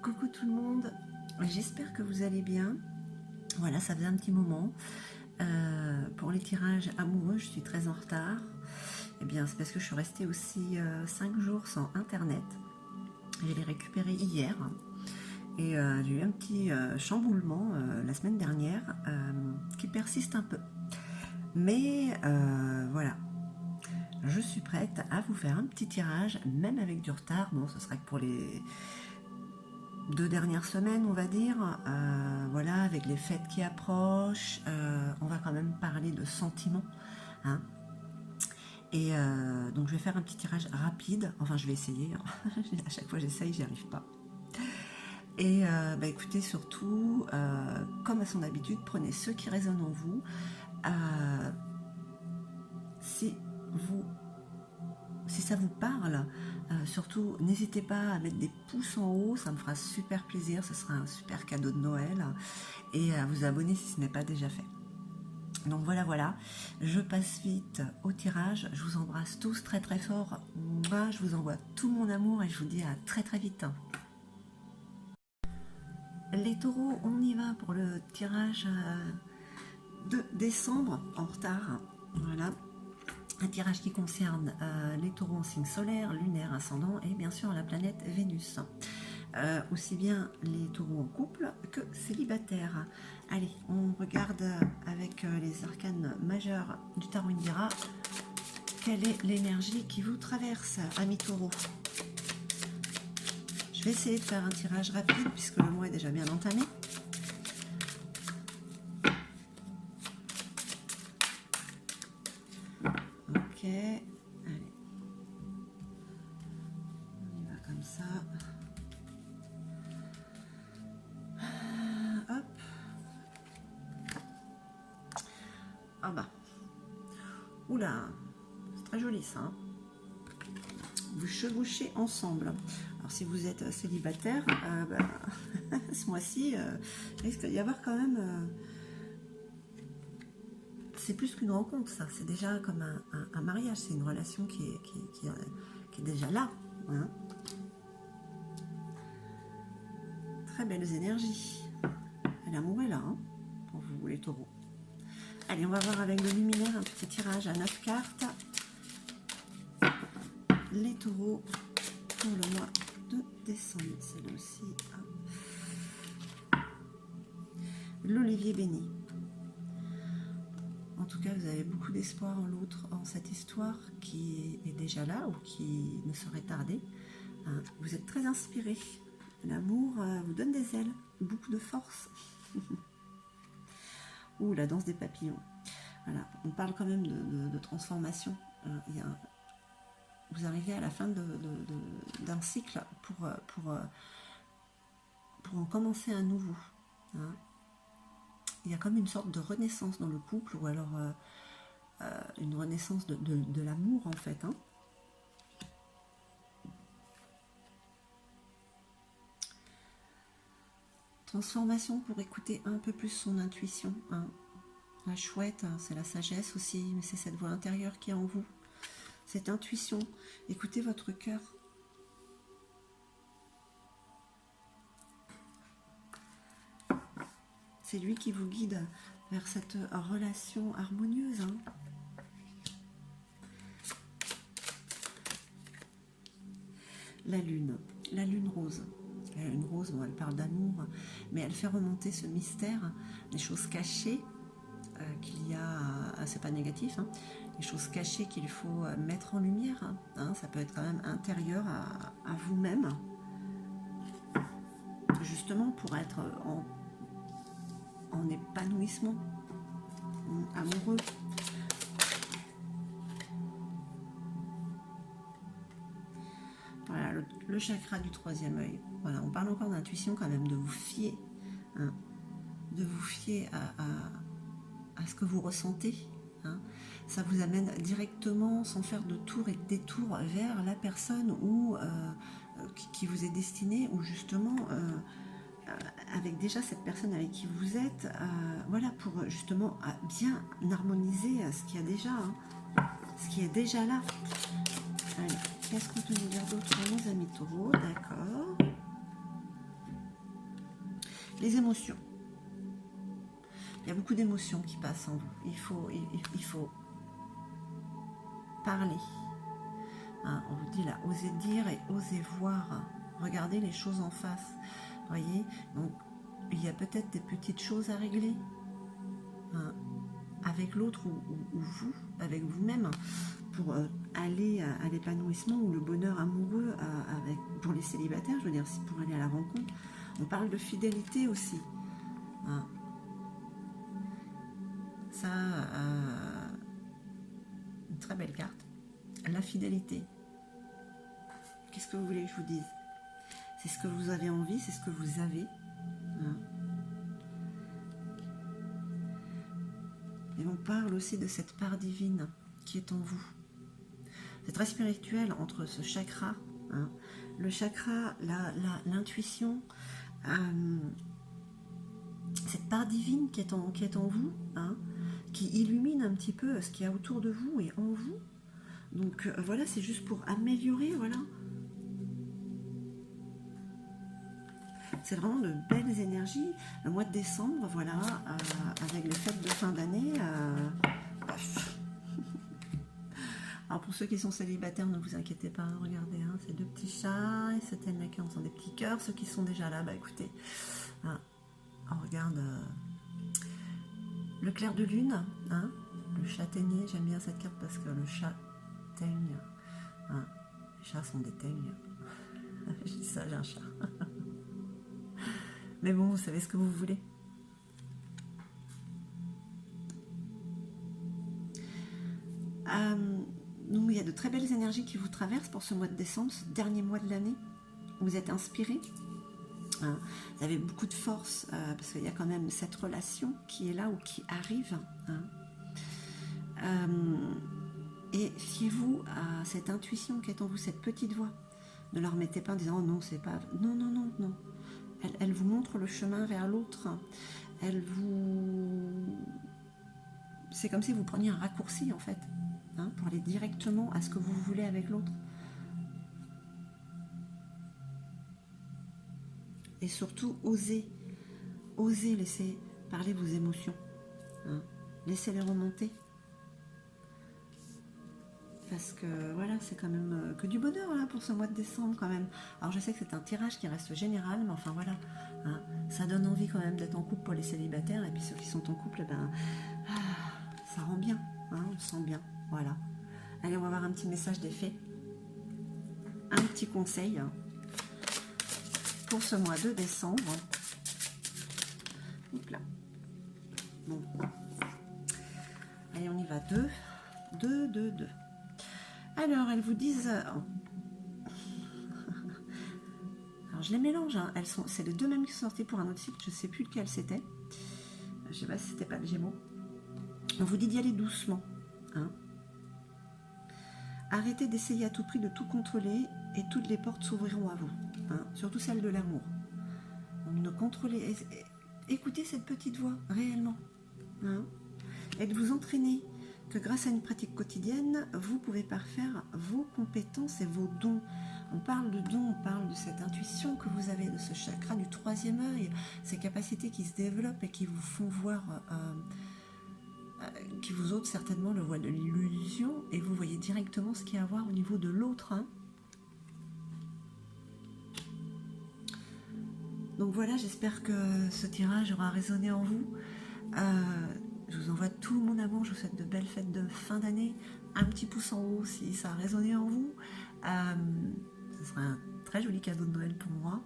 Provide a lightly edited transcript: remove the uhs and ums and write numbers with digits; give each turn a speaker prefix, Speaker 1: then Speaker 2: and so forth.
Speaker 1: Coucou tout le monde, j'espère que vous allez bien. Voilà, ça faisait un petit moment. Pour les tirages amoureux, je suis très en retard. Eh bien, c'est parce que je suis restée aussi 5 jours sans internet. Je l'ai récupéré hier. Et j'ai eu un petit chamboulement la semaine dernière qui persiste un peu. Mais voilà, je suis prête à vous faire un petit tirage, même avec du retard. Bon, ce sera que pour les 2 dernières semaines, on va dire. Voilà, avec les fêtes qui approchent, on va quand même parler de sentiments. Hein. Et donc je vais faire un petit tirage rapide. Enfin, je vais essayer. À chaque fois j'essaye, j'y arrive pas. Et bah écoutez, surtout, comme à son habitude, prenez ceux qui résonnent en vous. Si ça vous parle, surtout n'hésitez pas à mettre des pouces en haut, ça me fera super plaisir, ce sera un super cadeau de Noël, et à vous abonner si ce n'est pas déjà fait. Donc voilà, je passe vite au tirage, je vous embrasse tous très très fort, moi je vous envoie tout mon amour et je vous dis à très très vite. Les taureaux, on y va pour le tirage de décembre, en retard, voilà. Un tirage qui concerne les taureaux en signe solaire, lunaire, ascendant et bien sûr la planète Vénus. Aussi bien les taureaux en couple que célibataires. Allez, on regarde avec les arcanes majeurs du tarot Indira quelle est l'énergie qui vous traverse, amis taureaux. Je vais essayer de faire un tirage rapide puisque le mois est déjà bien entamé. Ok, allez, on y va comme ça. Hop. Ah bah, oula, c'est très joli ça. Hein. Vous chevauchez ensemble. Alors si vous êtes célibataire, bah, ce mois-ci, il risque d'y avoir quand même... c'est plus qu'une rencontre, ça. C'est déjà comme un mariage. C'est une relation qui est déjà là. Hein. Très belles énergies. L'amour est là, hein, pour vous, les taureaux. Allez, on va voir avec le luminaire un petit tirage à 9 cartes. Les taureaux pour le mois de décembre. Celle aussi. L'olivier béni. En tout cas, vous avez beaucoup d'espoir en l'autre, en cette histoire qui est déjà là ou qui ne saurait tarder. Vous êtes très inspiré. L'amour vous donne des ailes, beaucoup de force. Ouh, la danse des papillons. Voilà, on parle quand même de transformation. Vous arrivez à la fin d'un cycle pour en commencer un nouveau. Hein. Il y a comme une sorte de renaissance dans le couple, ou alors une renaissance de l'amour en fait. Hein. Transformation pour écouter un peu plus son intuition. Hein. La chouette, hein, c'est la sagesse aussi, mais c'est cette voix intérieure qui est en vous. Cette intuition, écoutez votre cœur. C'est lui qui vous guide vers cette relation harmonieuse. Hein. La lune rose. La lune rose, bon, elle parle d'amour, mais elle fait remonter ce mystère, des choses cachées qu'il y a, c'est pas négatif, hein, les choses cachées qu'il faut mettre en lumière. Hein, ça peut être quand même intérieur à vous-même, justement pour être en épanouissement amoureux. Voilà, le chakra du troisième œil. Voilà, on parle encore d'intuition quand même, de vous fier, hein, de vous fier à ce que vous ressentez. Hein. Ça vous amène directement, sans faire de tour et de détour, vers la personne qui vous est destinée, ou justement avec déjà cette personne avec qui vous êtes, voilà, pour justement bien harmoniser ce qu'il y a déjà, hein, ce qui est déjà là. Allez, qu'est-ce qu'on peut nous dire d'autre, mes amis taureaux? D'accord. Les émotions. Il y a beaucoup d'émotions qui passent en vous. Il faut parler. Hein, on vous dit là, osez dire et osez voir. Regardez les choses en face. Voyez, donc il y a peut-être des petites choses à régler. Hein, avec l'autre ou vous, avec vous-même, pour aller à l'épanouissement ou le bonheur amoureux pour les célibataires, je veux dire, pour aller à la rencontre. On parle de fidélité aussi. Hein. Ça, une très belle carte. La fidélité. Qu'est-ce que vous voulez que je vous dise? C'est ce que vous avez envie, c'est ce que vous avez. Hein. Et on parle aussi de cette part divine qui est en vous. C'est très spirituel entre ce chakra, hein, le chakra, l'intuition, cette part divine qui est en vous, hein, qui illumine un petit peu ce qu'il y a autour de vous et en vous. Donc voilà, c'est juste pour améliorer, voilà. C'est vraiment de belles énergies. Le mois de décembre, voilà, avec les fêtes de fin d'année. Alors pour ceux qui sont célibataires, ne vous inquiétez pas, regardez, hein, ces deux petits chats et cette aile qui sont des petits cœurs. Ceux qui sont déjà là, bah écoutez, hein, on regarde le clair de lune, hein, le châtaignier. J'aime bien cette carte parce que le châtaigne, hein, les chats sont des teignes. Je dis ça, j'ai un chat. Mais bon, vous savez ce que vous voulez. Donc, il y a de très belles énergies qui vous traversent pour ce mois de décembre, ce dernier mois de l'année. Vous êtes inspiré. Hein, vous avez beaucoup de force parce qu'il y a quand même cette relation qui est là ou qui arrive. Hein. Et fiez-vous à cette intuition qui est en vous, cette petite voix. Ne la remettez pas en disant « Oh non, c'est pas... » Non, non, non, non. Elle vous montre le chemin vers l'autre. Elle vous... C'est comme si vous preniez un raccourci, en fait, hein, pour aller directement à ce que vous voulez avec l'autre. Et surtout, osez laisser parler vos émotions. Hein. Laissez-les remonter. Parce que voilà, c'est quand même que du bonheur là, pour ce mois de décembre quand même. Alors je sais que c'est un tirage qui reste général, mais enfin voilà, hein, ça donne envie quand même d'être en couple pour les célibataires. Et puis ceux qui sont en couple, ben, ça rend bien, hein, on se sent bien. Voilà. Allez, on va voir un petit message des fées. Un petit conseil pour ce mois de décembre. Hop là. Bon. Allez, on y va. 2. Alors, elles vous disent... Alors, je les mélange. Hein. C'est les deux mêmes qui sont sortis pour un autre site. Je ne sais plus lequel c'était. Je ne sais pas si c'était pas le Gémeaux. On vous dit d'y aller doucement. Hein. Arrêtez d'essayer à tout prix de tout contrôler et toutes les portes s'ouvriront à vous. Hein. Surtout celle de l'amour. Donc, ne contrôlez... Écoutez cette petite voix, réellement. Hein. Et de vous entraîner. Que grâce à une pratique quotidienne, vous pouvez parfaire vos compétences et vos dons. On parle de dons, on parle de cette intuition que vous avez, de ce chakra du troisième œil, ces capacités qui se développent et qui vous font voir, qui vous ôtent certainement le voile de l'illusion, et vous voyez directement ce qu'il y a à voir au niveau de l'autre. Hein. Donc voilà, j'espère que ce tirage aura résonné en vous. Je vous envoie tout mon amour, je vous souhaite de belles fêtes de fin d'année, un petit pouce en haut si ça a résonné en vous, ce sera un très joli cadeau de Noël pour moi,